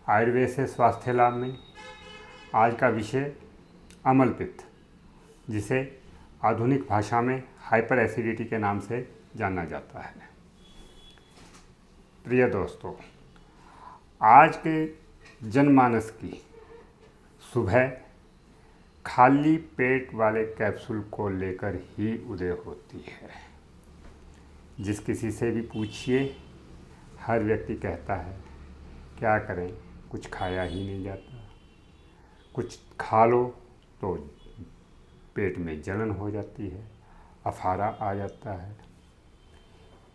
आयुर्वेद से स्वास्थ्य लाभ में आज का विषय अम्ल पित्त, जिसे आधुनिक भाषा में हाइपर एसिडिटी के नाम से जाना जाता है। प्रिय दोस्तों, आज के जनमानस की सुबह खाली पेट वाले कैप्सूल को लेकर ही उदय होती है। जिस किसी से भी पूछिए, हर व्यक्ति कहता है क्या करें, कुछ खाया ही नहीं जाता, कुछ खा लो तो पेट में जलन हो जाती है, अफारा आ जाता है।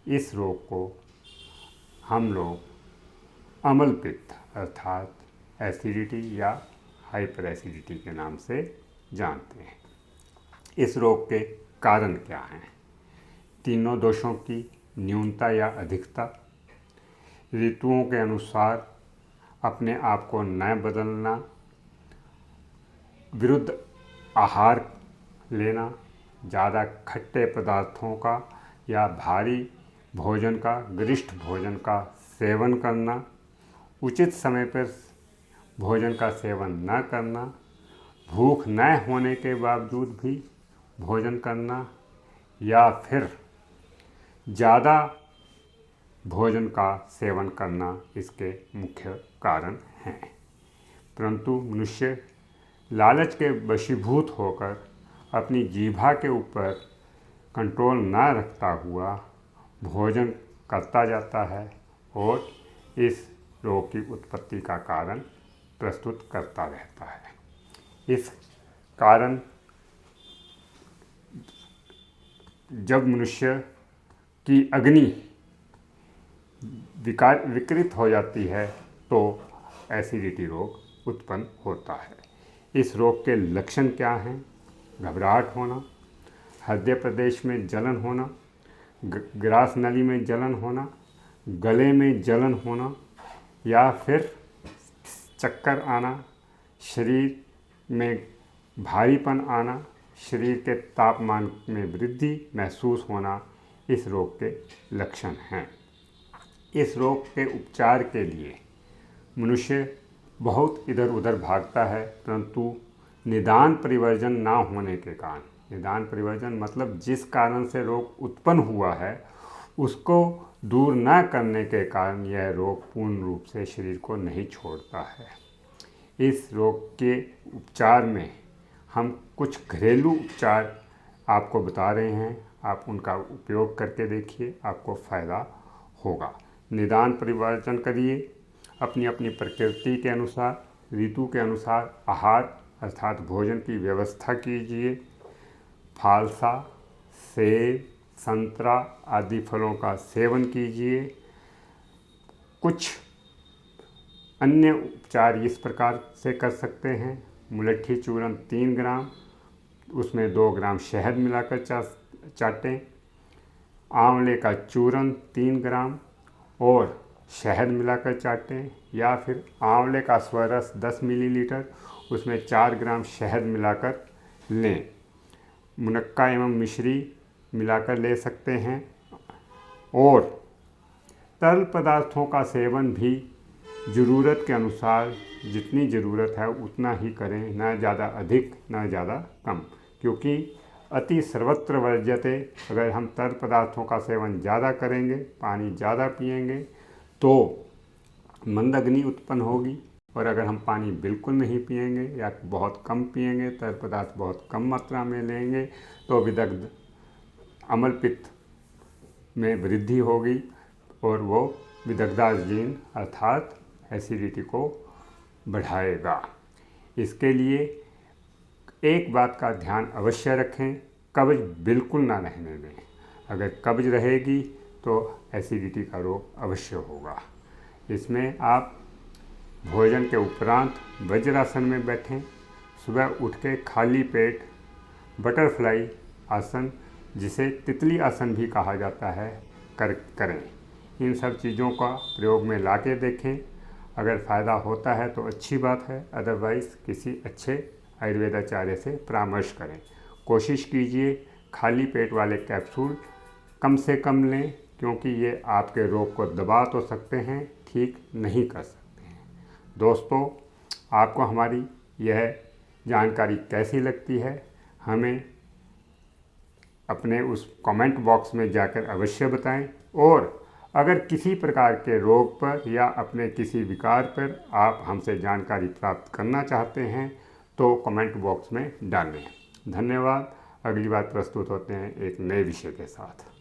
इस रोग को हम लोग अम्ल पित्त अर्थात एसिडिटी या हाइपर एसिडिटी के नाम से जानते हैं। इस रोग के कारण क्या हैं? तीनों दोषों की न्यूनता या अधिकता, ऋतुओं के अनुसार अपने आप को न बदलना, विरुद्ध आहार लेना, ज़्यादा खट्टे पदार्थों का या भारी भोजन का, गरिष्ठ भोजन का सेवन करना, उचित समय पर भोजन का सेवन न करना, भूख न होने के बावजूद भी भोजन करना, या फिर ज़्यादा भोजन का सेवन करना इसके मुख्य कारण हैं। परंतु मनुष्य लालच के वशीभूत होकर अपनी जीभा के ऊपर कंट्रोल न रखता हुआ भोजन करता जाता है और इस रोग की उत्पत्ति का कारण प्रस्तुत करता रहता है। इस कारण जब मनुष्य की अग्नि विकृत हो जाती है तो एसिडिटी रोग उत्पन्न होता है। इस रोग के लक्षण क्या हैं? घबराहट होना, हृदय प्रदेश में जलन होना, ग्रास नली में जलन होना, गले में जलन होना, या फिर चक्कर आना, शरीर में भारीपन आना, शरीर के तापमान में वृद्धि महसूस होना इस रोग के लक्षण हैं। इस रोग के उपचार के लिए मनुष्य बहुत इधर उधर भागता है, परंतु निदान परिवर्जन ना होने के कारण, निदान परिवर्जन मतलब जिस कारण से रोग उत्पन्न हुआ है उसको दूर न करने के कारण यह रोग पूर्ण रूप से शरीर को नहीं छोड़ता है। इस रोग के उपचार में हम कुछ घरेलू उपचार आपको बता रहे हैं, आप उनका उपयोग करके देखिए, आपको फ़ायदा होगा। निदान परिवर्तन करिए, अपनी अपनी प्रकृति के अनुसार, ऋतु के अनुसार आहार अर्थात भोजन की व्यवस्था कीजिए। फालसा, सेब, संतरा आदि फलों का सेवन कीजिए। कुछ अन्य उपचार इस प्रकार से कर सकते हैं। मुलट्ठी चूर्ण 3 ग्राम, उसमें 2 ग्राम शहद मिलाकर चाटें। आंवले का चूर्ण 3 ग्राम और शहद मिलाकर चाटें, या फिर आंवले का स्वरस 10 मिलीलीटर, उसमें 4 ग्राम शहद मिलाकर लें। मुनक्का एवं मिश्री मिलाकर ले सकते हैं। और तरल पदार्थों का सेवन भी ज़रूरत के अनुसार, जितनी ज़रूरत है उतना ही करें, ना ज़्यादा अधिक ना ज़्यादा कम, क्योंकि अति सर्वत्र वर्ज्यते। अगर हम तरल पदार्थों का सेवन ज़्यादा करेंगे, पानी ज़्यादा पिएंगे तो मंद अग्नि उत्पन्न होगी, और अगर हम पानी बिल्कुल नहीं पिएंगे या बहुत कम पिएंगे, तरल पदार्थ बहुत कम मात्रा में लेंगे तो विदग्ध अम्ल पित्त में वृद्धि होगी और वो विदग्धाजीर्ण अर्थात एसिडिटी को बढ़ाएगा। इसके लिए एक बात का ध्यान अवश्य रखें, कब्ज बिल्कुल ना रहने दें। अगर कब्ज रहेगी तो एसिडिटी का रोग अवश्य होगा। इसमें आप भोजन के उपरांत वज्रासन में बैठें। सुबह उठ के खाली पेट बटरफ्लाई आसन, जिसे तितली आसन भी कहा जाता है, करें। इन सब चीज़ों का प्रयोग में ला के देखें। अगर फ़ायदा होता है तो अच्छी बात है, अदरवाइज़ किसी अच्छे आयुर्वेदाचार्य से परामर्श करें। कोशिश कीजिए खाली पेट वाले कैप्सूल कम से कम लें, क्योंकि ये आपके रोग को दबा तो सकते हैं, ठीक नहीं कर सकते हैं। दोस्तों, आपको हमारी यह जानकारी कैसी लगती है, हमें अपने उस कमेंट बॉक्स में जाकर अवश्य बताएं। और अगर किसी प्रकार के रोग पर या अपने किसी विकार पर आप हमसे जानकारी प्राप्त करना चाहते हैं तो कमेंट बॉक्स में डालें। धन्यवाद। अगली बार प्रस्तुत होते हैं एक नए विषय के साथ।